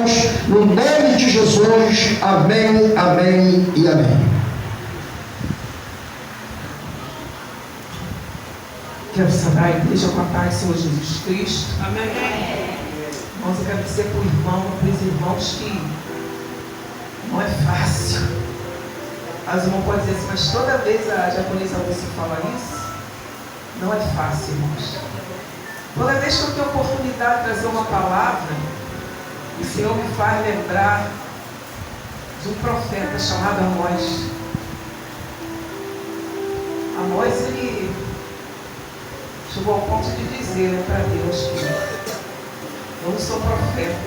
irmãos, no nome de Jesus. Amém, amém e amém. Quero saudar a igreja com a paz do Senhor Jesus Cristo. Amém. Irmãos, eu quero dizer para os irmãos que não é fácil. As irmãs podem dizer assim, mas toda vez a diaconisa você fala isso, não é fácil, irmãos. Toda vez que eu tenho a oportunidade de trazer uma palavra, o Senhor me faz lembrar de um profeta chamado Amós. Amós, ele chegou ao ponto de dizer para Deus que eu não sou profeta,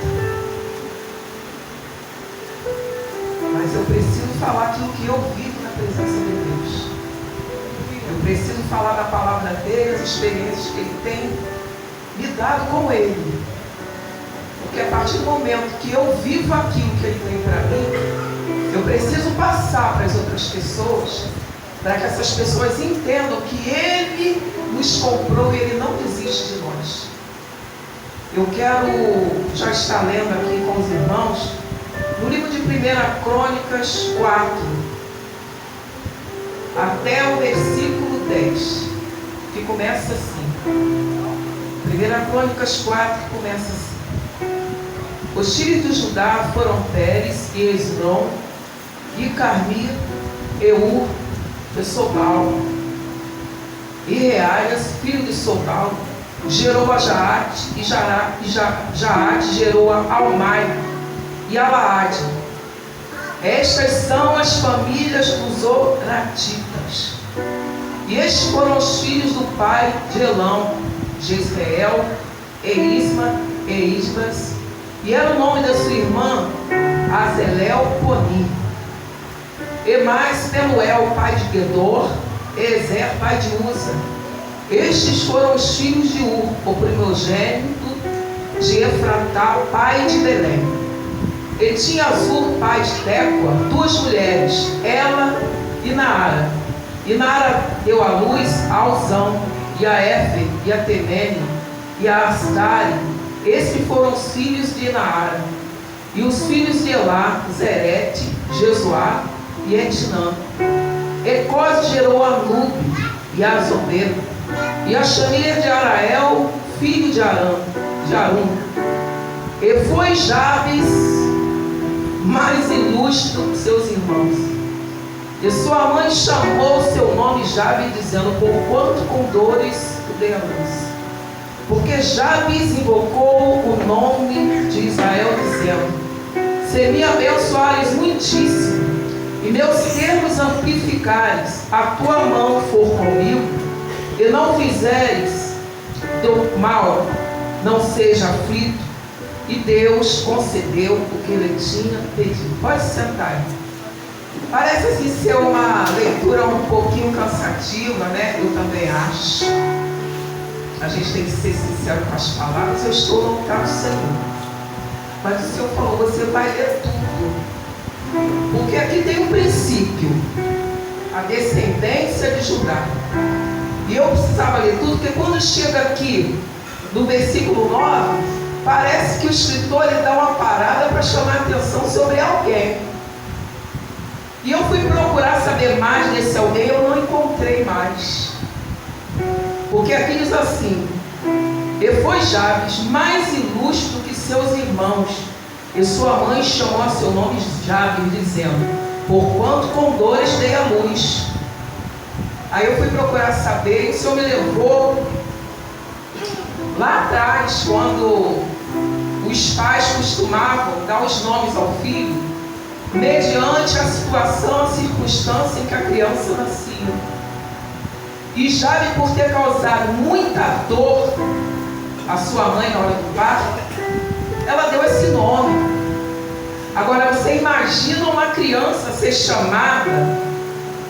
mas eu preciso falar aquilo que eu vivo na presença de Deus. Eu preciso falar da palavra dele, as experiências que ele tem me dado com ele. Porque a partir do momento que eu vivo aquilo que ele tem para mim, eu preciso passar para as outras pessoas, para que essas pessoas entendam que ele nos comprou e ele não desiste de nós. Eu quero já estar lendo aqui com os irmãos no livro de 1 Crônicas 4, até o versículo 10, que começa assim. 1 Crônicas 4 começa assim: os filhos de Judá foram Pérez e Esrom, e Carmi, Eur, de Sobal. E Reaias, filho de Sobal, gerou a Jaate, e Jaate gerou a Almai e a Laade. Estas são as famílias dos Oratitas. E estes foram os filhos do pai de Elão, Jezreel, Elisma e Isbas. E era o nome da sua irmã Azelel Poni. E mais Peluel, pai de Gedor, e Ezer, pai de Uza. Estes foram os filhos de Ur, o primogênito de Efratá, pai de Belém. E tinha Azur, pai de Tecoa, duas mulheres, ela e Naara. E Naara deu à luz a Alzão, e a Éfer, e a Temene, e a Astari. Esses foram os filhos de Naara. E os filhos de Elá, Zerete, Jesuá e Etnã. Ecose gerou a Nube e a Zobeiro. E a Xamir de Arael, filho de Arum. E foi Jabes mais ilustre que seus irmãos. E sua mãe chamou seu nome Jabes, dizendo: por quanto com dores tu dei a luz. Porque Jabes invocou o nome de Israel, dizendo: se me abençoares muitíssimo, e meus termos amplificares, a tua mão for comigo, e não fizeres do mal, não seja aflito. E Deus concedeu o que ele tinha pedido. Pode sentar aí. Parece assim ser uma leitura um pouquinho cansativa, né? Eu também acho. A gente tem que ser sincero com as palavras. Eu estou no altar do Senhor, mas o Senhor falou: você vai ler tudo, porque aqui tem um princípio, a descendência de Judá. E eu precisava ler tudo, porque quando chega aqui no versículo 9, parece que o escritor ele dá uma parada para chamar a atenção sobre alguém. E eu fui procurar saber mais desse alguém, eu não encontrei mais. Porque aqui diz assim: e foi Jabes mais ilustre que seus irmãos, e sua mãe chamou a seu nome Jabes, dizendo: porquanto com dores dei a luz. Aí eu fui procurar saber, e o Senhor me levou lá atrás, quando os pais costumavam dar os nomes ao filho mediante a situação, a circunstância em que a criança nascia. E Jabes, por ter causado muita dor à sua mãe na hora do parto, ela deu esse nome. Agora você imagina uma criança ser chamada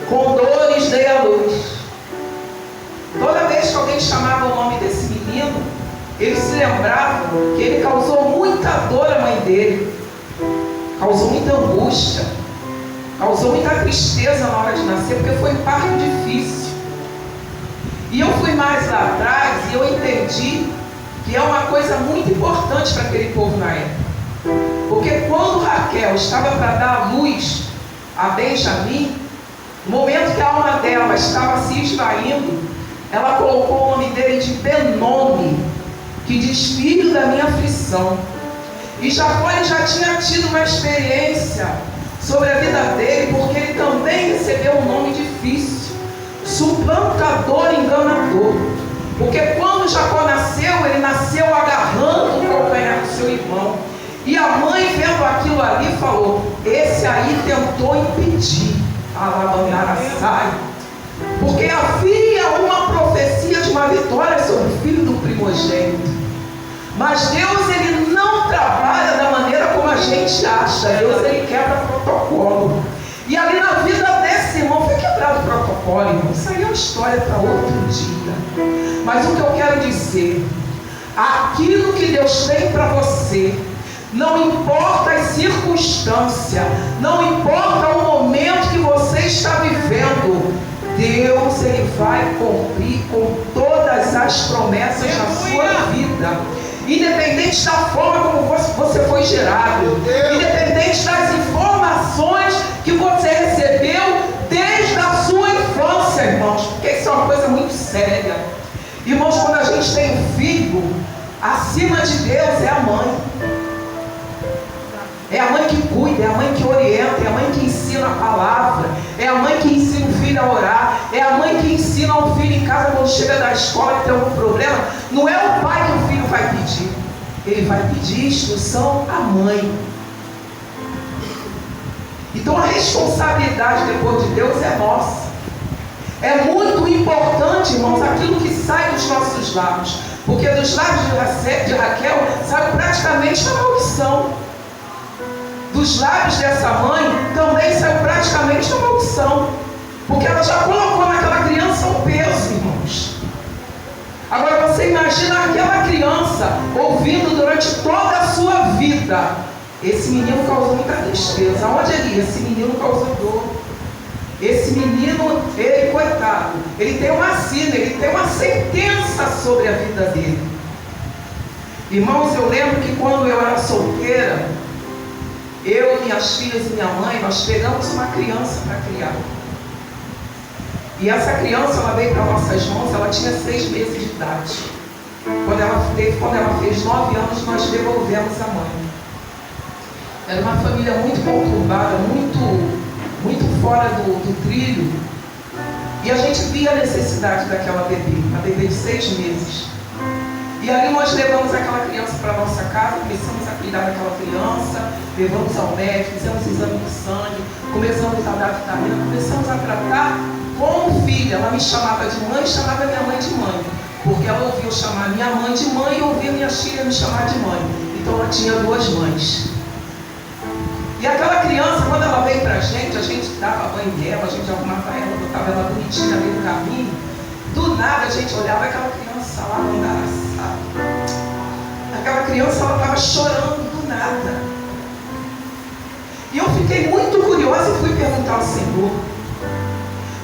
com dores dei a luz. Toda vez que alguém chamava o nome desse menino, ele se lembrava que ele causou muita dor à mãe dele, causou muita angústia, causou muita tristeza na hora de nascer, porque foi um parto difícil. E eu fui mais lá atrás e eu entendi que é uma coisa muito importante para aquele povo na época, porque Raquel estava para dar à luz a Benjamim, no momento que a alma dela estava se esvaindo, ela colocou o nome dele de Benoni, que diz filho da minha aflição. E Jacó já tinha tido uma experiência sobre a vida dele, porque ele também recebeu um nome difícil, suplantador, enganador. Porque quando Jacó nasceu, ele nasceu agarrando o calcanhar do seu irmão. E a mãe, vendo aquilo ali, falou: esse aí tentou impedir a Labandaraçai, porque havia uma profecia de uma vitória sobre o filho do primogênito. Mas Deus, ele não trabalha da maneira como a gente acha. Deus, ele quebra protocolo. E ali na vida desse irmão foi quebrado o protocolo, irmão. Isso aí é uma história para outro dia. Mas o que eu quero dizer, aquilo que Deus tem para você, não importa as circunstâncias, não importa o momento que você está vivendo, Deus, ele vai cumprir com todas as promessas na sua vida. Independente da forma como você foi gerado, independente das informações que você recebeu desde a sua infância, irmãos, porque isso é uma coisa muito séria. Irmãos, quando a gente tem um filho, acima de Deus é a mãe. É a mãe que cuida, é a mãe que orienta, é a mãe que ensina a palavra, é a mãe que ensina o filho a orar, é a mãe que ensina o filho em casa quando chega da escola e tem algum problema. Não é o pai que o filho vai pedir, ele vai pedir instrução à mãe. Então a responsabilidade depois de Deus é nossa. É muito importante, irmãos, aquilo que sai dos nossos lábios, porque dos lábios de Raquel sai praticamente a maldição. Dos lábios dessa mãe também saiu praticamente uma maldição, porque ela já colocou naquela criança um peso, irmãos. Agora você imagina aquela criança ouvindo durante toda a sua vida: esse menino causou muita tristeza. Aonde ele ia? Esse menino causou dor. Esse menino, ele, coitado, ele tem uma sina, ele tem uma sentença sobre a vida dele. Irmãos, eu lembro que quando eu era solteira, eu, minhas filhas e minha mãe, nós pegamos uma criança para criar. E essa criança, ela veio para nossas mãos, ela tinha 6 meses de idade. Quando ela fez 9 anos, nós devolvemos a mãe. Era uma família muito conturbada, muito fora do trilho. E a gente via a necessidade daquela bebê, uma bebê de 6 meses. E ali nós levamos aquela criança para a nossa casa, começamos a cuidar daquela criança, levamos ao médico, fizemos exame de sangue, começamos a dar vitamina, começamos a tratar como filha. Ela me chamava de mãe, chamava minha mãe de mãe, porque ela ouvia eu chamar minha mãe de mãe e ouvia minha filha me chamar de mãe. Então ela tinha 2 mães. E aquela criança, quando ela veio para a gente dava banho nela, a gente arrumava ela, botava ela bonitinha ali no caminho. Do nada a gente olhava aquela criança lá no embaraçada. Aquela criança, ela estava chorando do nada. E eu fiquei muito curiosa e fui perguntar ao Senhor: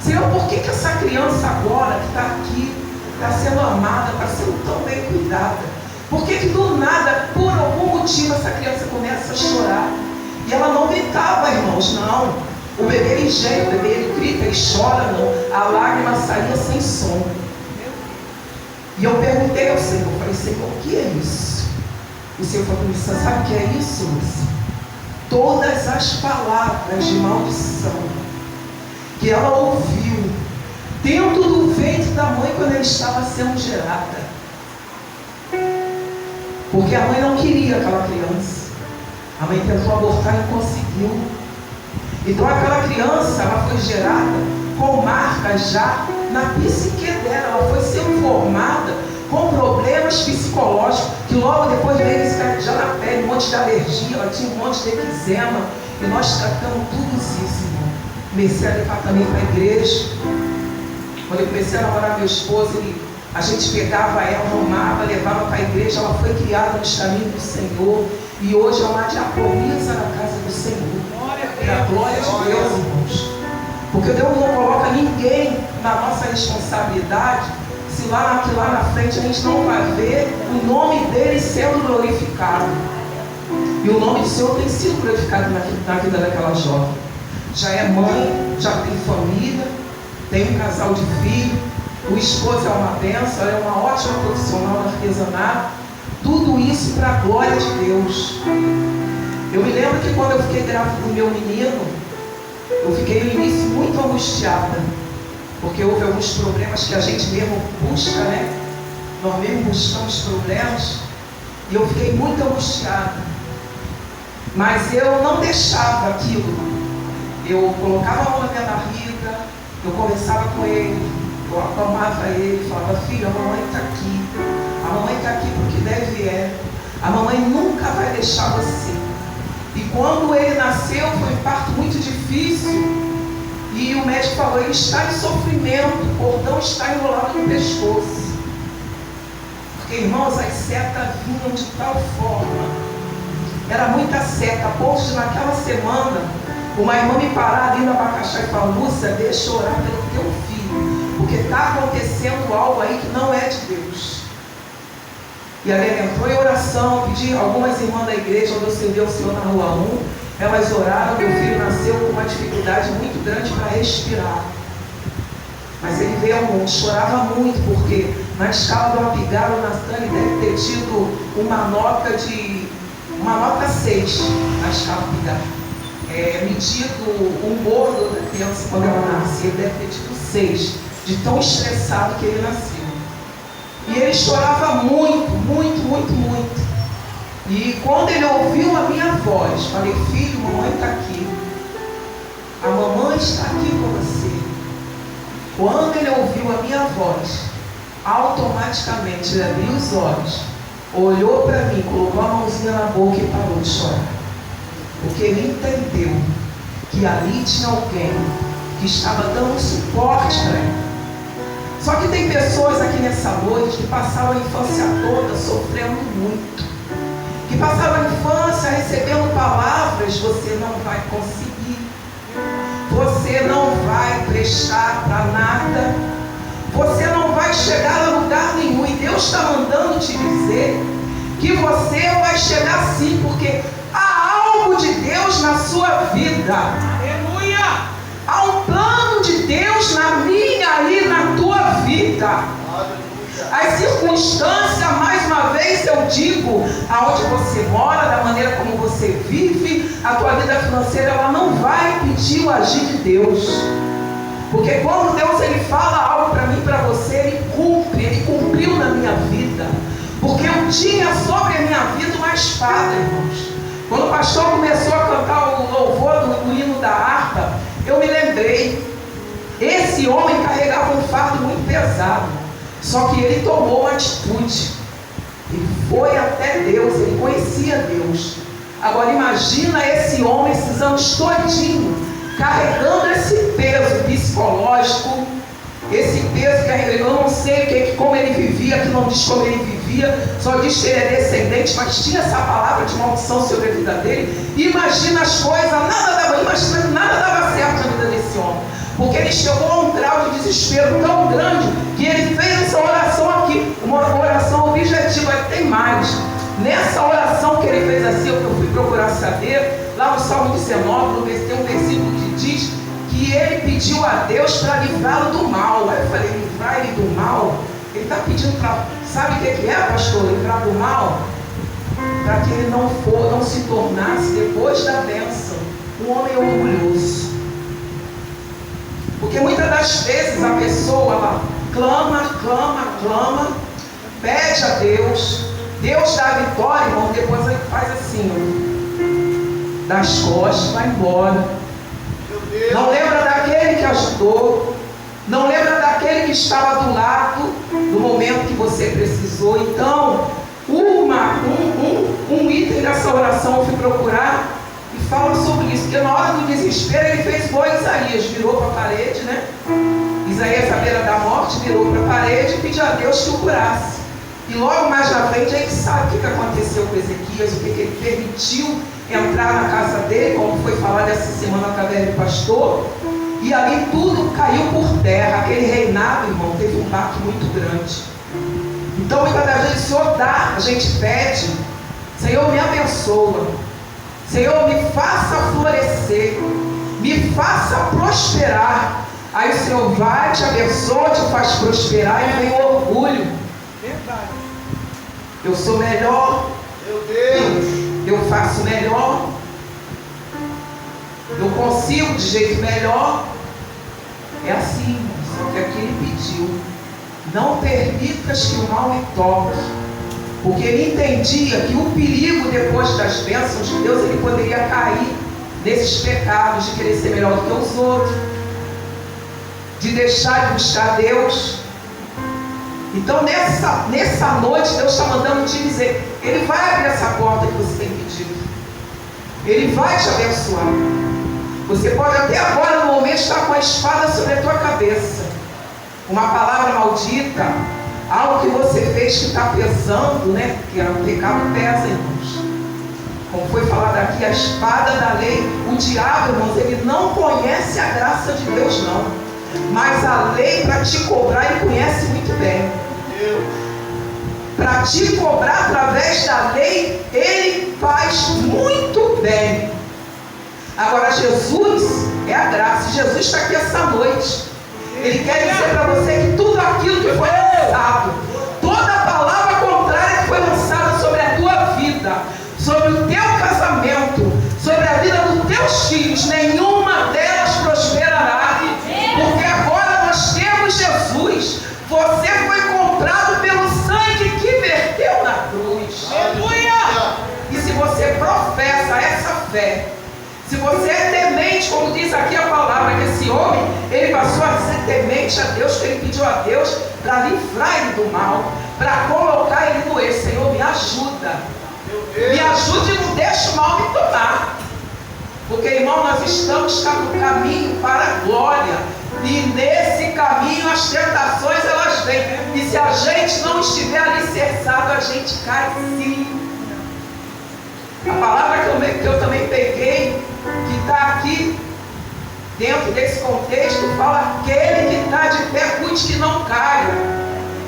Senhor, por que essa criança agora que está aqui, está sendo amada, está sendo tão bem cuidada? Por que do nada, por algum motivo, essa criança começa a chorar? E ela não gritava, irmãos, não. O bebê ele geme, o bebê ele grita, ele chora, não. A lágrima saía sem som. E eu perguntei ao Senhor, falei: Senhor, o que é isso? O Senhor falou: Lúcia, sabe o que é isso, Lúcia? Todas as palavras de maldição que ela ouviu dentro do ventre da mãe quando ela estava sendo gerada. Porque a mãe não queria aquela criança. A mãe tentou abortar e não conseguiu. Então aquela criança, ela foi gerada com marcas já na psique dela. Ela foi sendo formada com problemas psicológicos, que logo depois veio já na pele, um monte de alergia, ela tinha um monte de eczema. E nós tratamos tudo isso, irmão. Comecei a levar também para a igreja. Quando eu comecei a namorar meu esposo, a gente pegava ela, arrumava, levava para a igreja. Ela foi criada nos caminhos do Senhor. E hoje é uma diaconisa na casa do Senhor. Da glória de Deus, irmãos. Porque Deus não coloca ninguém na nossa responsabilidade se lá na frente a gente não vai ver o nome dele sendo glorificado. E o nome do Senhor tem sido glorificado na vida daquela jovem. Já é mãe, já tem família, tem um casal de filhos, o esposo é uma bênção, ela é uma ótima profissional no artesanato. Tudo isso para a glória de Deus. Eu me lembro que quando eu fiquei grávida do meu menino, eu fiquei no início muito angustiada, porque houve alguns problemas que a gente mesmo busca, né? Nós mesmo buscamos problemas, e eu fiquei muito angustiada. Mas eu não deixava aquilo. Eu colocava a mão na minha barriga, eu conversava com ele, eu acalmava ele, falava: filho, a mamãe está aqui. A mamãe está aqui porque deve é. A mamãe nunca vai deixar você. E quando ele nasceu, foi um parto muito difícil. E o médico falou: ele está em sofrimento, o cordão está enrolado no pescoço. Porque, irmãos, as setas vinham de tal forma. Era muita seta, a ponto de naquela semana, uma irmã me parar ali no Abacaxá e falar: Lúcia, deixa eu orar pelo teu filho, porque está acontecendo algo aí que não é de Deus. E a Helena entrou em oração, pedi algumas irmãs da igreja, onde eu servi ao Senhor na rua 1, elas oraram, meu filho nasceu com uma dificuldade muito grande para respirar. Mas ele veio ao mundo, chorava muito, porque na escala do Apigaro, o Natan deve ter tido uma nota 6 na escala Apigaro. Medido o humor da criança quando ela nasce, ele deve ter tido 6, de tão estressado que ele nasceu. E ele chorava muito, muito, muito, muito. E quando ele ouviu a minha voz, falei: filho, mamãe está aqui. A mamãe está aqui com você. Quando ele ouviu a minha voz, automaticamente ele abriu os olhos, olhou para mim, colocou a mãozinha na boca e parou de chorar. Porque ele entendeu que ali tinha alguém que estava dando suporte para ele. Só que tem pessoas aqui nessa noite que passaram a infância toda sofrendo muito, que passaram a infância recebendo palavras: você não vai conseguir, você não vai prestar para nada, você não vai chegar a lugar nenhum. E Deus está mandando te dizer que você vai chegar sim, porque há algo de Deus na sua vida. Aleluia! Há um plano de Deus na minha e na tua vida. As circunstâncias, mais uma vez eu digo, aonde você mora, da maneira como você vive, a tua vida financeira, ela não vai impedir o agir de Deus. Porque quando Deus ele fala algo para mim e para você, ele cumpre, ele cumpriu na minha vida. Porque eu tinha sobre a minha vida uma espada, irmãos. Quando o pastor começou a cantar o louvor do hino da harpa, eu me lembrei, esse homem carregava um fardo muito pesado, só que ele tomou uma atitude, ele foi até Deus, ele conhecia Deus. Agora imagina esse homem esses anos todinho, carregando esse peso psicológico, esse peso que eu não sei como ele vivia, que não diz como ele vivia, só diz que ele é descendente, mas tinha essa palavra de maldição sobre a vida dele. Imagina as coisas, imagina que nada dava certo na vida desse homem, porque ele chegou a um grau de desespero tão grande que ele fez essa oração aqui, uma oração objetiva. Tem mais, nessa oração que ele fez assim, eu fui procurar saber, lá no Salmo 19, tem um versículo que diz que ele pediu a Deus para livrá-lo do mal. Aí eu falei: livrar ele do mal? Ele está pedindo para, sabe o que é, pastor? Livrar do mal? Para que ele não se tornasse, depois da bênção, um homem orgulhoso. Porque muitas das vezes a pessoa, ela clama, pede a Deus, Deus dá a vitória, irmão, depois ele faz assim, ó, dá as costas, vai embora. Não lembra daquele que ajudou, não lembra daquele que estava do lado no momento que você precisou. Então, um item dessa oração eu fui procurar e fala sobre isso, porque na hora do desespero ele fez igual Isaías, virou para a parede, né? Isaías à beira da morte, virou para a parede e pediu a Deus que o curasse. E logo mais na frente a gente sabe o que aconteceu com Ezequias, o que ele permitiu entrar na casa dele, como foi falado essa semana através do pastor, e ali tudo caiu por terra. Aquele reinado, irmão, teve um baque muito grande. Então muitas das vezes o Senhor dá, a gente pede: Senhor, me abençoa. Senhor, me faça florescer, me faça prosperar. Aí o Senhor vai, te abençoa, te faz prosperar e vem o orgulho. Verdade. Eu sou melhor. Meu Deus. Eu faço melhor. Eu consigo de jeito melhor. É assim, só que aqui ele pediu: não permitas que o mal me toque. Porque ele entendia que o perigo depois das bênçãos de Deus, ele poderia cair nesses pecados de querer ser melhor do que os outros, de deixar de buscar Deus. Então nessa noite Deus está mandando te dizer: Ele vai abrir essa porta que você tem pedido, Ele vai te abençoar. Você pode até agora no momento estar com a espada sobre a tua cabeça, uma palavra maldita, algo que você fez que está pesando, né? Porque o pecado pesa, irmãos. Como foi falado aqui, a espada da lei, o diabo, irmãos, ele não conhece a graça de Deus, não. Mas a lei para te cobrar, ele conhece muito bem. Para te cobrar através da lei, ele faz muito bem. Agora Jesus é a graça. Jesus está aqui essa noite. Ele quer dizer para você que tudo aquilo que foi lançado, toda palavra contrária que foi lançada sobre a tua vida, sobre o teu casamento, sobre a vida dos teus filhos, nenhuma delas prosperará. Porque agora nós temos Jesus. Você foi comprado pelo sangue que verteu na cruz. Aleluia! E se você professa essa fé, se você é temente, como diz aqui a palavra, que esse homem, ele passou a ser temente a Deus, que ele pediu a Deus para livrar ele do mal, para colocar ele no eixo. Senhor, me ajuda. Me ajude e não deixe o mal me tomar. Porque, irmão, nós estamos no caminho para a glória. E nesse caminho as tentações elas vêm. E se a gente não estiver alicerçado, a gente cai sim. A palavra que eu também peguei, que está aqui dentro desse contexto, fala: aquele que está de pé, cuide que não caia.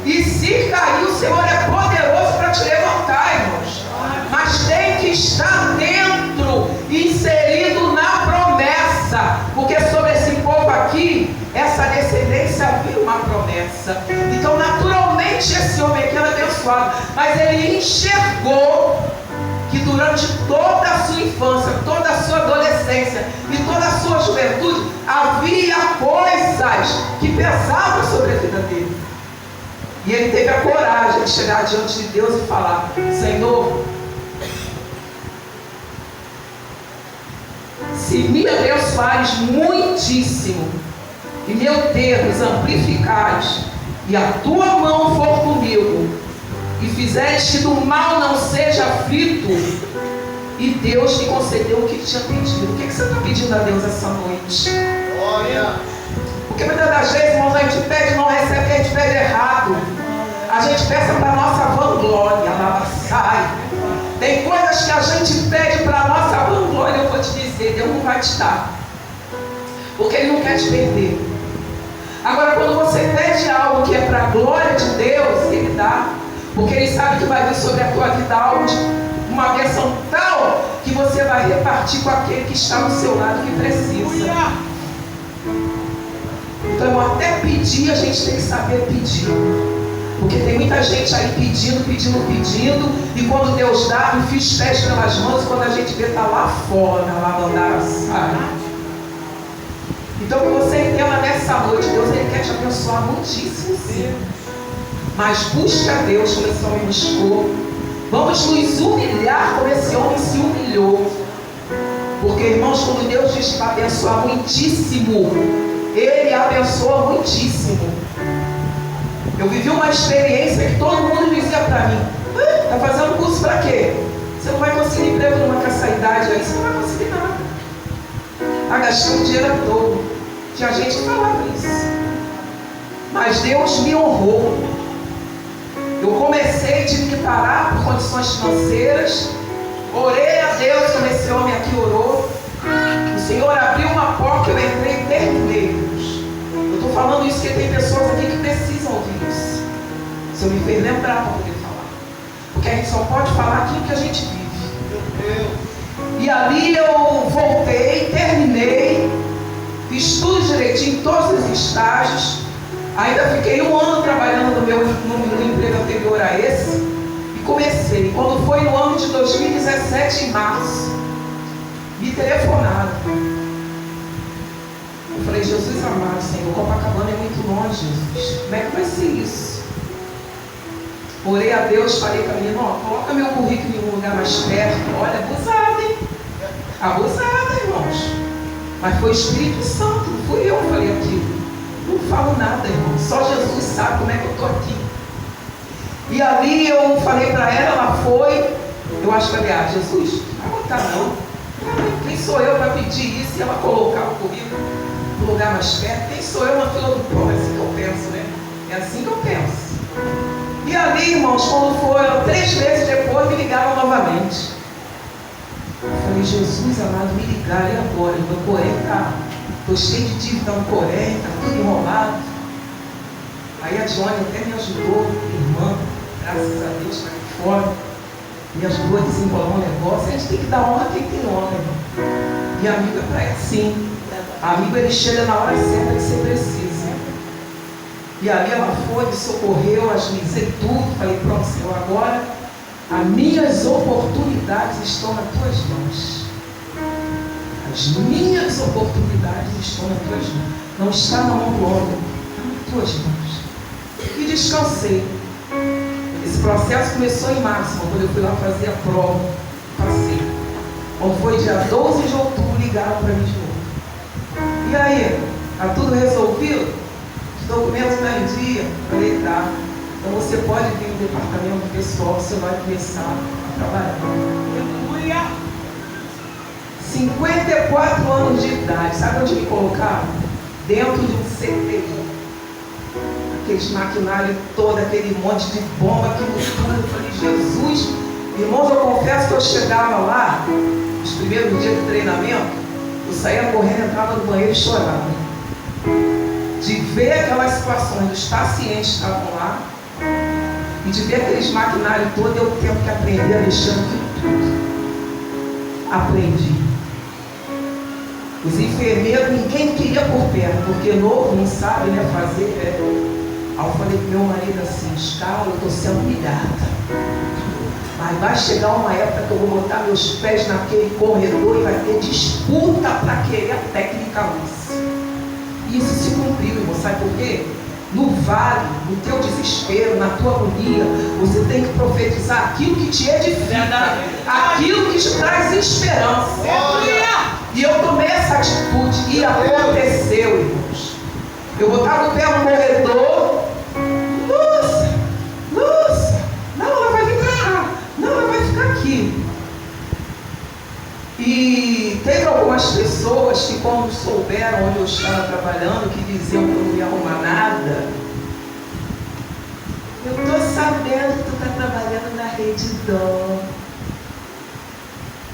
E se cair, o Senhor é poderoso para te levantar, irmãos. Mas tem que estar dentro, inserido na promessa. Porque sobre esse povo aqui, essa descendência viu uma promessa. Então naturalmente esse homem aqui era abençoado. Mas ele enxergou que durante toda a sua infância, toda a sua adolescência e toda a sua juventude, havia coisas que pesavam sobre a vida dele. E ele teve a coragem de chegar diante de Deus e falar: Senhor, se me abençoares muitíssimo, e meu termos amplificares, e a tua mão for comigo, e fizeres que do mal não seja aflito, e Deus te concedeu o que tinha pedido. O que você está pedindo a Deus essa noite? Glória! Porque muitas das vezes, irmãos, a gente pede e não recebe, porque a gente pede errado. A gente peça para a nossa vanglória, ela sai. Tem coisas que a gente pede para a nossa vanglória, eu vou te dizer, Deus não vai te dar. Porque Ele não quer te perder. Agora, quando você pede algo que é para a glória de Deus, Ele dá. Porque Ele sabe que vai vir sobre a tua vida algo de uma bênção tal que você vai repartir com aquele que está no seu lado que precisa. Então, até pedir, a gente tem que saber pedir. Porque tem muita gente aí pedindo, e quando Deus dá, enfia os pés pelas mãos, e quando a gente vê, está lá fora, na lavandara sai. Então, que você entenda nessa noite, Deus ele quer te abençoar muitíssimo, sim. Mas busque a Deus como esse homem buscou. Vamos nos humilhar como esse homem se humilhou. Porque, irmãos, quando Deus diz que vai abençoar muitíssimo, Ele abençoa muitíssimo. Eu vivi uma experiência que todo mundo dizia para mim: está fazendo curso para quê? Você não vai conseguir emprego numa idade aí, você não vai conseguir nada. Está gastando dinheiro todo. Tinha gente que falava isso. Mas Deus me honrou. Eu comecei, tive que parar por condições financeiras. Orei a Deus como esse homem aqui orou. O Senhor abriu uma porta, eu entrei e terminei. Eu estou falando isso porque tem pessoas aqui que precisam ouvir isso. O Senhor me fez lembrar para poder falar. Porque a gente só pode falar aquilo que a gente vive. E ali eu voltei, terminei, fiz tudo direitinho, todos os estágios. Ainda fiquei 1 ano trabalhando no emprego anterior a esse. E comecei. Quando foi no ano de 2017, em março, me telefonaram. Eu falei, Jesus amado, Senhor, Copacabana é muito longe, Jesus. Como é que vai ser isso? Orei a Deus, falei para a menina, coloca meu currículo em um lugar mais perto. Olha, abusada, hein? Abusada, irmãos. Mas foi o Espírito Santo, não fui eu que falei aquilo. Não falo nada, irmão. Só Jesus sabe como é que eu estou aqui. E ali eu falei para ela foi. Eu acho que falei, Jesus, não vai botar não. Quem sou eu para pedir isso e ela colocar o currículo no lugar mais perto? Quem sou eu na fila do pão? É assim que eu penso, né? É assim que eu penso. E ali, irmãos, quando foram 3 meses depois, me ligaram novamente. Eu falei, Jesus amado, me ligaram, e agora? Meu Corém estou cheio de dívida no Corém, está tudo enrolado. Aí a Johnny até me ajudou, irmã, graças a Deus, está aqui fora. Me ajudou a desenrolar um negócio. A gente tem que dar honra a quem tem honra, irmão. E amigo é assim. Amigo, ele chega na hora certa que você precisa. E ali ela foi, me socorreu, agilizei tudo. Falei, pronto, Senhor, agora as minhas oportunidades estão nas tuas mãos. As minhas oportunidades estão nas tuas mãos. Não está na mão do homem, está nas tuas mãos. E descansei. Esse processo começou em março, quando eu fui lá fazer a prova. Passei. Quando foi dia 12 de outubro, ligaram para mim de novo. E aí, está tudo resolvido? Os documentos estão em dia? Falei, tá. Então você pode vir no departamento pessoal, você vai começar a trabalhar. Aleluia! 54 anos de idade, sabe onde me colocaram? Dentro de um CTI. Aqueles maquinários todo, aquele monte de bomba, aquilo tudo. Eu falei, Jesus, irmãos, eu confesso que eu chegava lá, nos primeiros dias de treinamento, eu saía correndo, entrava no banheiro e chorava. De ver aquelas situações dos pacientes que estavam lá, e de ver aqueles maquinários todos, eu tenho que aprender a mexer naquilo tudo. Aprendi. Os enfermeiros, ninguém queria por perto, porque novo não sabe, né, fazer. Aí eu falei pro meu marido assim, Escala, eu estou sendo humilhada. Mas vai chegar uma época que eu vou botar meus pés naquele corredor e vai ter disputa para querer a técnica luz. E isso se cumpriu, irmão. Sabe por quê? No vale, no teu desespero, na tua agonia, você tem que profetizar aquilo que te edifica, aquilo que te traz esperança. E eu tomei essa atitude e aconteceu, irmãos. Eu botava o pé no corredor, Lúcia, não, ela vai vir pra cá, não, ela vai ficar aqui. E teve algumas pessoas que, quando souberam onde eu estava trabalhando, que diziam que eu não ia arrumar nada. Eu estou sabendo que tu está trabalhando na Rede Dom.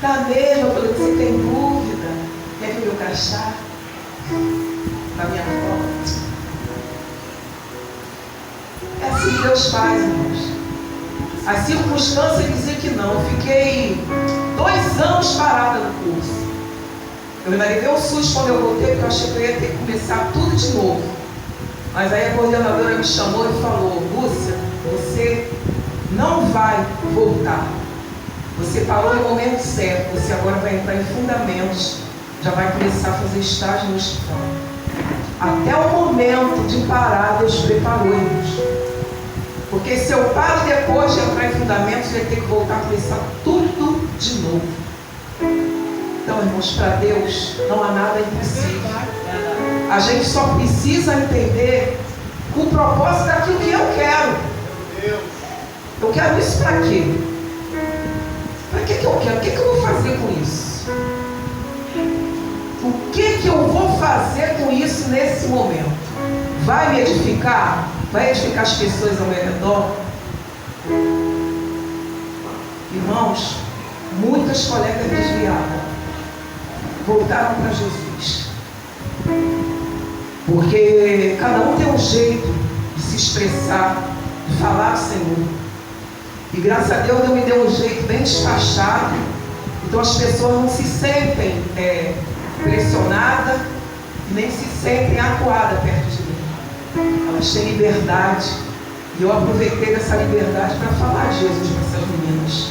Tá mesmo? Eu falei, você tem dúvida? Quer ver meu crachá? Da minha foto. É assim que Deus faz, irmãos. As circunstâncias diziam que não. Eu fiquei 2 anos parada no curso. Eu me levei um susto quando eu voltei, porque eu achei que eu ia ter que começar tudo de novo. Mas aí a coordenadora me chamou e falou, Lúcia, você não vai voltar. Você parou no momento certo, você agora vai entrar em fundamentos, já vai começar a fazer estágio no hospital. Até o momento de parar, Deus preparou, irmãos. Porque se eu paro depois de entrar em fundamentos, eu ia ter que voltar a começar tudo de novo. Então, irmãos, para Deus não há nada impossível. A gente só precisa entender o propósito daquilo que eu quero. Eu quero isso para quê? Para que eu quero? O que eu vou fazer com isso? O que eu vou fazer com isso nesse momento? Vai me edificar? Vai edificar as pessoas ao meu redor? Irmãos, muitas colegas desviadas voltaram para Jesus. Porque cada um tem um jeito de se expressar, de falar do Senhor. E graças a Deus me deu um jeito bem despachado. E Então as pessoas não se sentem pressionadas, nem se sentem acuadas perto de mim. Elas têm liberdade. E eu aproveitei dessa liberdade para falar de Jesus para essas meninas.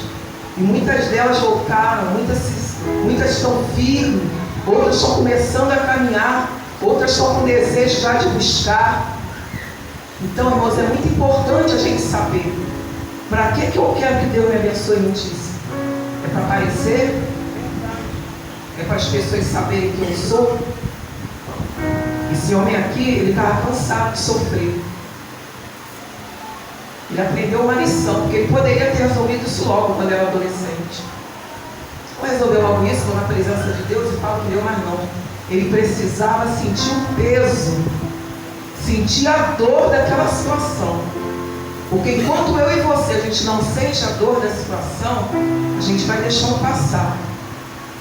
E muitas delas voltaram, muitas estão firmes, outras estão começando a caminhar, outras estão com desejo já de buscar. Então, irmãos, é muito importante a gente saber para que eu quero que Deus me abençoe e notícia. É para aparecer? É para as pessoas saberem quem eu sou? Esse homem aqui, ele estava cansado de sofrer. Ele aprendeu uma lição, porque ele poderia ter resolvido isso logo quando era adolescente. Não resolveu logo isso, na presença de Deus, e fala que deu, mas não. Ele precisava sentir o peso, sentir a dor daquela situação. Porque enquanto eu e você, a gente não sente a dor da situação, a gente vai deixando passar.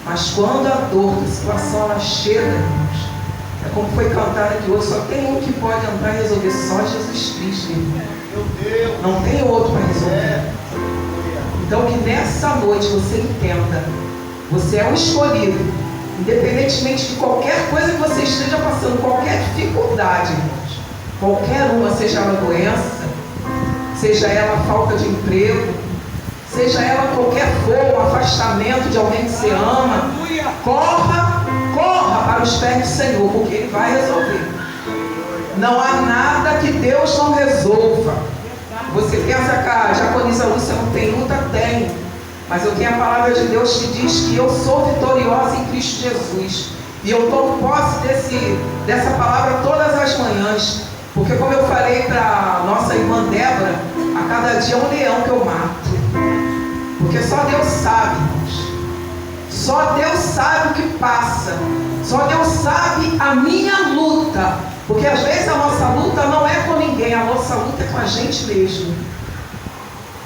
Mas quando a dor da situação ela chega, irmãos, é como foi cantado aqui hoje, só tem um que pode entrar e resolver, só Jesus Cristo, irmão. Não tem outro para resolver. Então que nessa noite você entenda, você é o escolhido, independentemente de qualquer coisa que você esteja passando, qualquer dificuldade, irmãos, qualquer uma, seja ela doença, seja ela falta de emprego, seja ela qualquer for, um afastamento de alguém que você ama, corra para os pés do Senhor, porque Ele vai resolver. Não há nada que Deus não resolva. Você pensa que a diaconisa Lúcia não tem luta? Tem. Mas eu tenho a palavra de Deus que diz que eu sou vitoriosa em Cristo Jesus. E eu tomo posse dessa palavra todas as manhãs. Porque como eu falei para a nossa irmã Débora, a cada dia é um leão que eu mato. Porque só Deus sabe, irmãos. Só Deus sabe o que passa. Só Deus sabe a minha luta. Porque às vezes a nossa luta não é com ninguém, a nossa luta é com a gente mesmo.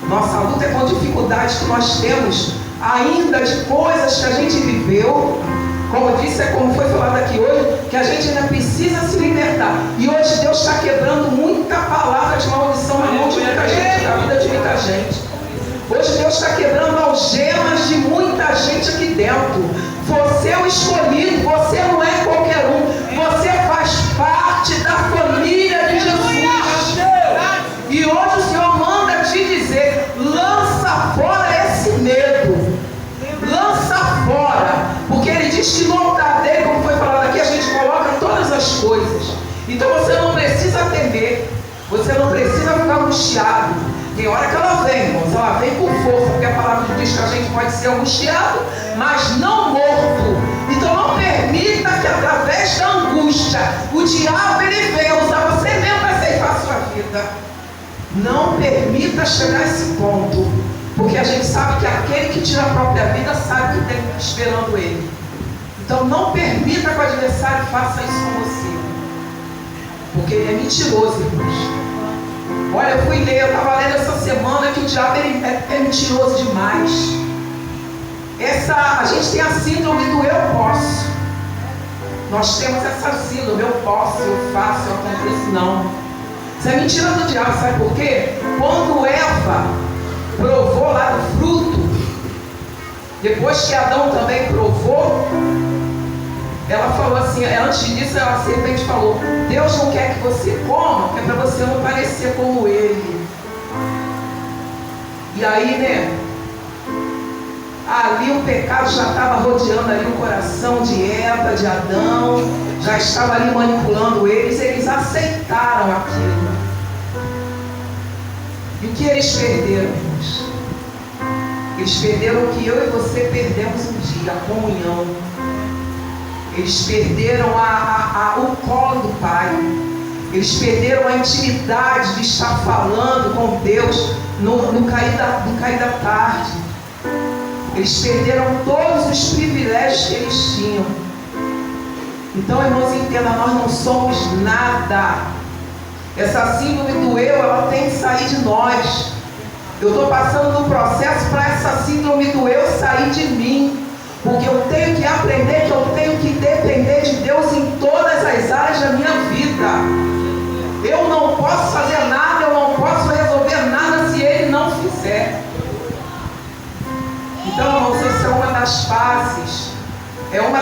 Nossa luta é com dificuldades que nós temos, ainda de coisas que a gente viveu. Como disse, como foi falado aqui hoje, que a gente ainda precisa se libertar. E hoje Deus está quebrando muita palavra de maldição na mão de muita gente, na vida de muita gente. Hoje Deus está quebrando algemas de muita gente aqui dentro. Você é o escolhido, você não é qualquer um. Você faz parte da família de Jesus. E hoje o Senhor manda te dizer, lança fora esse medo. Lança fora. Porque Ele diz que no altar dele, como foi falado aqui, a gente coloca todas as coisas. Então você não precisa temer. Você não precisa ficar angustiado. Tem hora que ela vem, irmãos, ela vem com força, porque a palavra diz que a gente pode ser angustiado, mas não morto. Então não permita que através da angústia, o diabo ele venha usar você mesmo para ceifar a sua vida. Não permita chegar a esse ponto, porque a gente sabe que aquele que tira a própria vida sabe que tem esperando ele. Então não permita que o adversário faça isso com você, porque ele é mentiroso, irmãos. Olha, eu fui ler, eu estava lendo essa semana que o diabo é mentiroso demais. A gente tem a síndrome do eu posso. Nós temos essa síndrome, eu posso, eu faço, eu aconteço, não. Isso é mentira do diabo, sabe por quê? Quando Eva provou lá do fruto, depois que Adão também provou, ela falou assim, antes disso a serpente falou, Deus não quer que você coma, é para você não parecer como ele. E aí, né, ali o pecado já estava rodeando ali o coração de Eva, de Adão, já estava ali manipulando eles aceitaram aquilo. E o que eles perderam, irmãos? Eles perderam o que eu e você perdemos um dia, a comunhão. Eles perderam o colo do Pai. Eles perderam a intimidade de estar falando com Deus no cair da tarde. Eles perderam todos os privilégios que eles tinham. Então, irmãos, entenda, nós não somos nada. Essa síndrome do eu, ela tem que sair de nós. Eu estou passando no processo para essa síndrome do eu sair de mim. Porque eu tenho que aprender que eu tenho que depender de Deus em todas as áreas da minha vida. Eu não posso fazer nada, eu não posso resolver nada se Ele não fizer. Então, irmãos, essa é uma das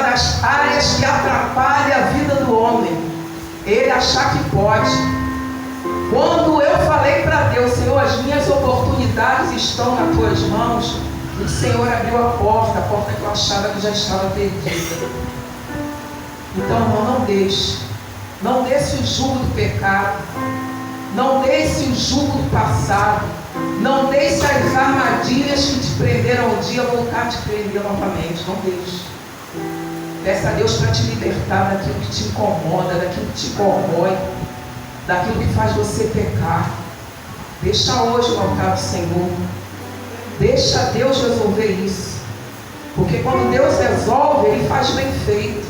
uma das áreas que atrapalha a vida do homem. Ele achar que pode. Quando eu falei para Deus, Senhor, as minhas oportunidades estão nas tuas mãos, o Senhor abriu a porta que eu achava que já estava perdida. Então, irmão, não deixe o jugo do pecado, não deixe o jugo do passado, não deixe as armadilhas que te prenderam um dia voltar a te prender novamente. Não deixe. Peça a Deus para te libertar daquilo que te incomoda, daquilo que te corrói, daquilo que faz você pecar. Deixa hoje o altar do Senhor. Deixa Deus resolver isso. Porque quando Deus resolve, Ele faz bem feito.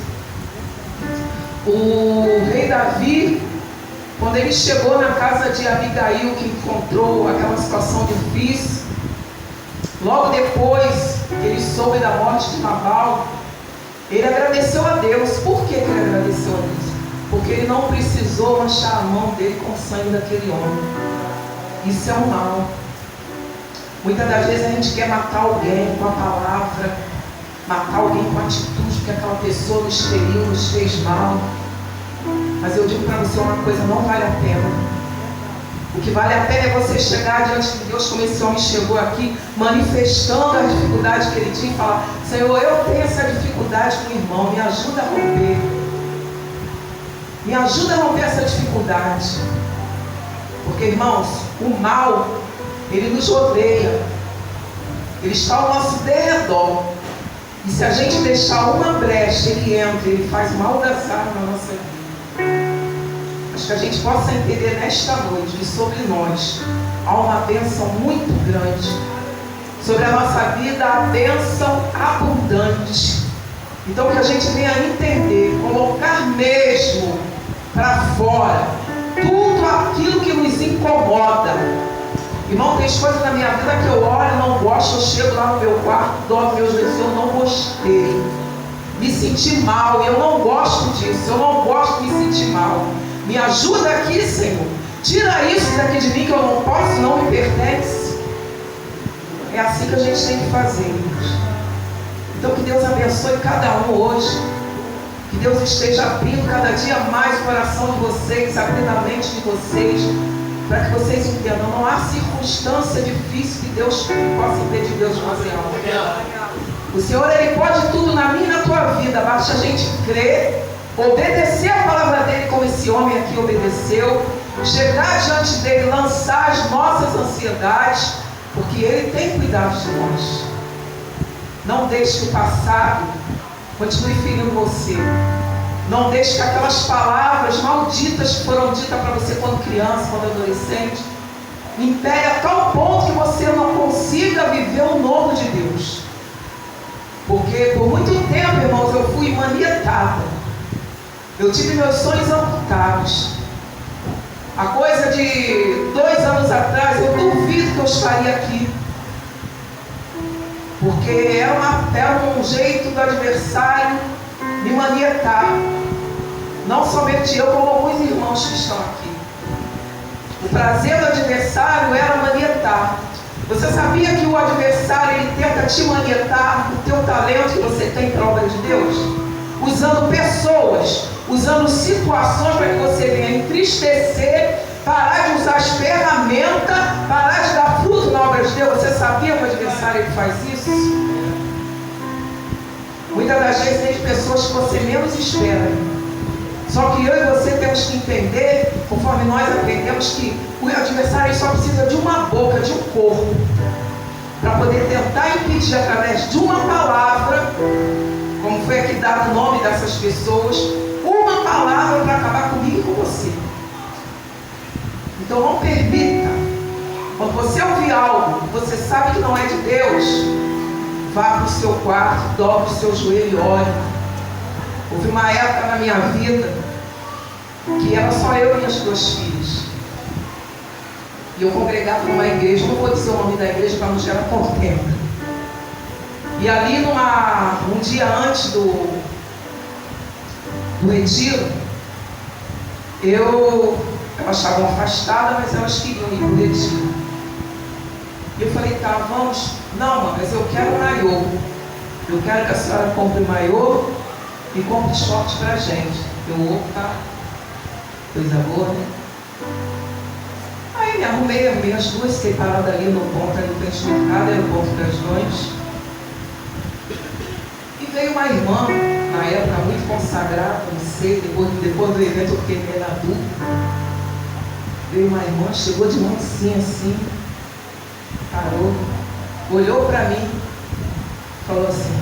O rei Davi, quando ele chegou na casa de Abigail, que encontrou aquela situação difícil, logo depois que ele soube da morte de Nabal, ele agradeceu a Deus. Por que ele agradeceu a Deus? Porque ele não precisou manchar a mão dele com o sangue daquele homem. Isso é um mal. Muitas das vezes a gente quer matar alguém com a palavra, matar alguém com a atitude, porque aquela pessoa nos feriu, nos fez mal. Mas eu digo para você uma coisa, não vale a pena. O que vale a pena é você chegar diante de Deus, como esse homem chegou aqui, manifestando a dificuldade que ele tinha, e falar: Senhor, eu tenho essa dificuldade com o irmão, me ajuda a romper. Me ajuda a romper essa dificuldade. Porque, irmãos, o mal, ele nos rodeia. Ele está ao nosso derredor. E se a gente deixar uma brecha, ele entra, ele faz maldazar na nossa vida. Acho que a gente possa entender nesta noite que sobre nós há uma bênção muito grande. Sobre a nossa vida, a bênção abundante. Então que a gente venha entender, colocar mesmo para fora tudo aquilo que nos incomoda. Irmão, tem coisas na minha vida que eu olho, não gosto, eu chego lá no meu quarto, dobro meus joelhos, eu não gostei. Me senti mal, eu não gosto disso, eu não gosto de me sentir mal. Me ajuda aqui, Senhor. Tira isso daqui de mim que eu não posso, não me pertence. É assim que a gente tem que fazer, irmãos. Então que Deus abençoe cada um hoje. Que Deus esteja abrindo cada dia mais o coração de vocês, abrindo a mente de vocês, para que vocês entendam, não há circunstância difícil que Deus possa impedir Deus de fazer algo. O Senhor, Ele pode tudo na minha e na tua vida, basta a gente crer, obedecer a palavra dEle como esse homem aqui obedeceu, chegar diante dEle, lançar as nossas ansiedades, porque Ele tem cuidado de nós. Não deixe que o passado continue ferindo você. Não deixe que aquelas palavras malditas que foram ditas para você quando criança, quando adolescente, impede a tal ponto que você não consiga viver o novo de Deus. Porque por muito tempo, irmãos, eu fui manietada. Eu tive meus sonhos amputados. A coisa de 2 anos atrás, eu duvido que eu estaria aqui. Porque era um jeito do adversário me manietar. Não somente eu, como alguns irmãos que estão aqui. O prazer do adversário era manietar. Você sabia que o adversário, ele tenta te manietar o teu talento que você tem para a obra de Deus? Usando pessoas, usando situações para que você venha entristecer, parar de usar as ferramentas, parar de dar fruto na obra de Deus. Você sabia que o adversário ele faz isso? Muitas das vezes tem pessoas que você menos espera. Só que eu e você temos que entender, conforme nós aprendemos, que o adversário só precisa de uma boca, de um corpo, para poder tentar impedir através de uma palavra, como foi aqui dado o nome dessas pessoas, uma palavra para acabar comigo e com você. Então não permita. Quando você ouvir algo, você sabe que não é de Deus, vá para o seu quarto, dobre o seu joelho e ore. Houve uma época na minha vida que era só eu e minhas 2 filhas. E eu congregava numa igreja, não vou dizer o nome da igreja para não gerar contenda. E ali um dia antes do retiro, elas estavam afastadas, mas elas queriam ir para o retiro. E eu falei, tá, vamos. Não, mas eu quero um maiô. Eu quero que a senhora compre um maiô e compre short pra gente. Eu, opa, coisa boa, né? Aí me arrumei as duas, fiquei parada ali no ponto, ali no frente do mercado, era o ponto das Dões. E veio uma irmã, na época muito consagrada, não sei, depois do evento eu fiquei meio na dúvida. Veio uma irmã, chegou de mansinha assim, parou, olhou para mim, falou assim: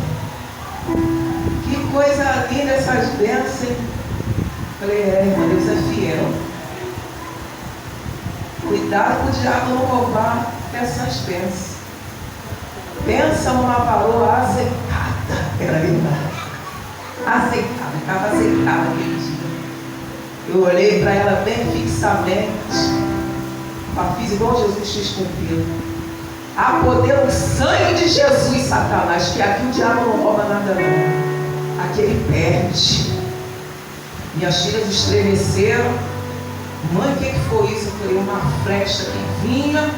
que coisa linda essas bênçãos, hein? Falei: irmã, Deus é fiel. Cuidado para o diabo não roubar essas bênçãos. Pensa numa varoa azeitada, era verdade. Azeitada, estava azeitada aquele dia. Eu olhei para ela bem fixamente, fiz igual Jesus fez com Pedro. Há poder no sangue de Jesus, Satanás, que aqui o diabo não rouba nada não. Aqui ele perde. Minhas filhas estremeceram. Mãe, o que foi isso? Eu falei: uma flecha que vinha,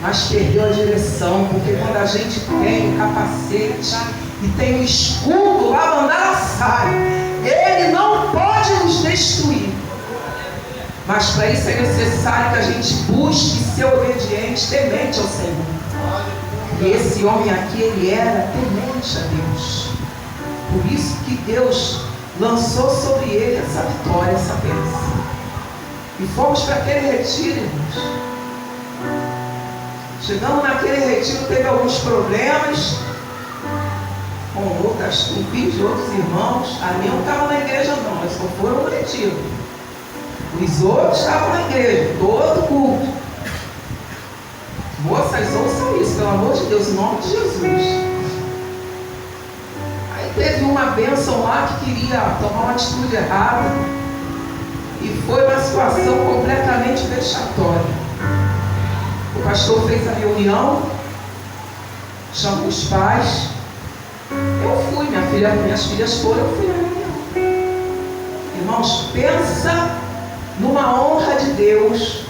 mas perdeu a direção. Porque quando a gente tem o capacete e tem o escudo, lá mandar ela sai. Ele não pode nos destruir. Mas para isso é necessário que a gente busque ser obediente, temente ao Senhor. E esse homem aqui, ele era temente a Deus. Por isso que Deus lançou sobre ele essa vitória, essa bênção. E fomos para aquele retiro, irmãos. Chegamos naquele retiro, teve alguns problemas com filhos de outros irmãos. A minha não estava na igreja não, eles só foram no retiro. Os outros estavam na igreja, todo culto. Moças, ouçam isso, pelo amor de Deus, em nome de Jesus. Aí teve uma bênção lá que queria tomar uma atitude errada. E foi uma situação completamente vexatória. O pastor fez a reunião, chamou os pais. Eu fui, minhas filhas foram, eu fui na reunião. Irmãos, pensa numa honra de Deus,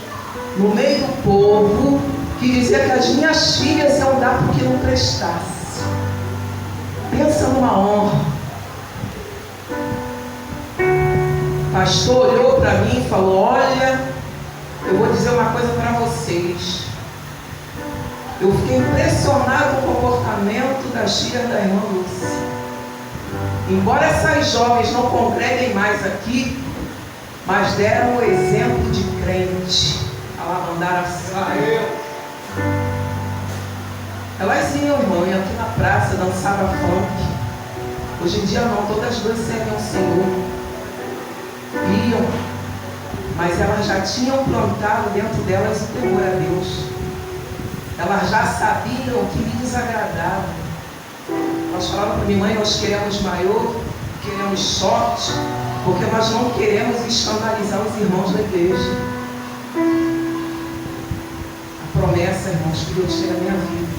no meio do povo, que dizia que as minhas filhas iam dar porque não prestasse. Pensa numa honra. O pastor olhou para mim e falou: olha, eu vou dizer uma coisa para vocês. Eu fiquei impressionado com o comportamento das filhas da irmã Lúcia. Embora essas jovens não congreguem mais aqui, mas deram o exemplo de crente. Elas mandaram a saia. Elas iam, irmão, iam aqui na praça, dançavam funk. Hoje em dia não, todas as duas servem ao Senhor. Iam, mas elas já tinham plantado dentro delas o temor a Deus. Elas já sabiam o que lhe desagradava. Elas falavam para minha mãe: nós queremos maior, queremos short, porque nós não queremos escandalizar os irmãos da igreja. A promessa, irmãos, que Deus tem na minha vida.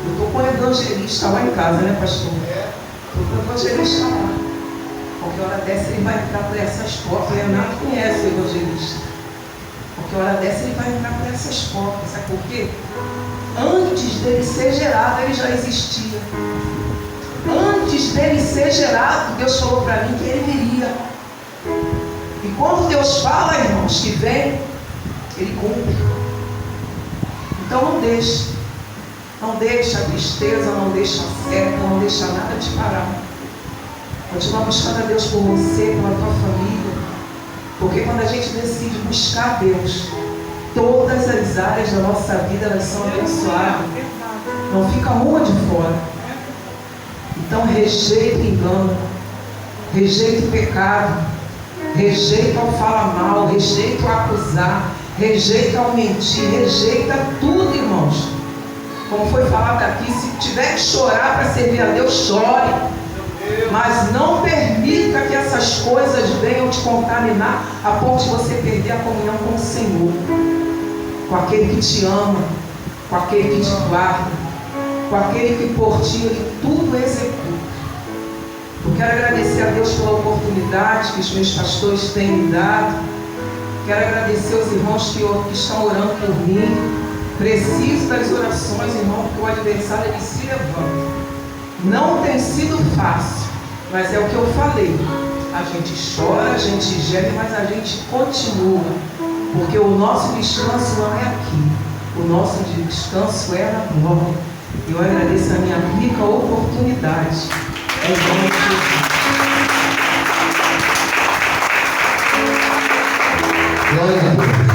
Eu estou com o evangelista lá em casa, né, pastor? Estou com o evangelista lá. Qualquer hora dessa ele vai entrar por essas portas. O Renato conhece o evangelista. Qualquer hora dessa ele vai entrar por essas portas. Sabe por quê? Antes dele ser gerado, ele já existia. Antes dele ser gerado, Deus falou para mim que ele viria. E quando Deus fala, irmãos, que vem, ele cumpre. Então não deixe. Não deixa a tristeza, não deixa a seta, não deixa nada te parar. Continua buscando a Deus por você, pela tua família. Porque quando a gente decide buscar Deus, todas as áreas da nossa vida elas são abençoadas. Não fica uma de fora. Então rejeita o engano, rejeita o pecado, rejeita o falar mal, rejeita o acusar, rejeita o mentir, rejeita tudo, irmãos. Como foi falado aqui, se tiver que chorar para servir a Deus, chore. Mas não permita que essas coisas venham te contaminar a ponto de você perder a comunhão com o Senhor, com aquele que te ama, com aquele que te guarda, com aquele que por ti ele tudo executa. Eu quero agradecer a Deus pela oportunidade que os meus pastores têm me dado. Quero agradecer aos irmãos que estão orando por mim. Preciso das orações, irmão, porque o adversário ele se levanta. Não tem sido fácil. Mas é o que eu falei. A gente chora, a gente geme, mas a gente continua. Porque o nosso descanso não é aqui. O nosso descanso é na glória. Eu agradeço a minha rica oportunidade. Em nome de Jesus. Glória a Deus.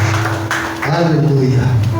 Aleluia.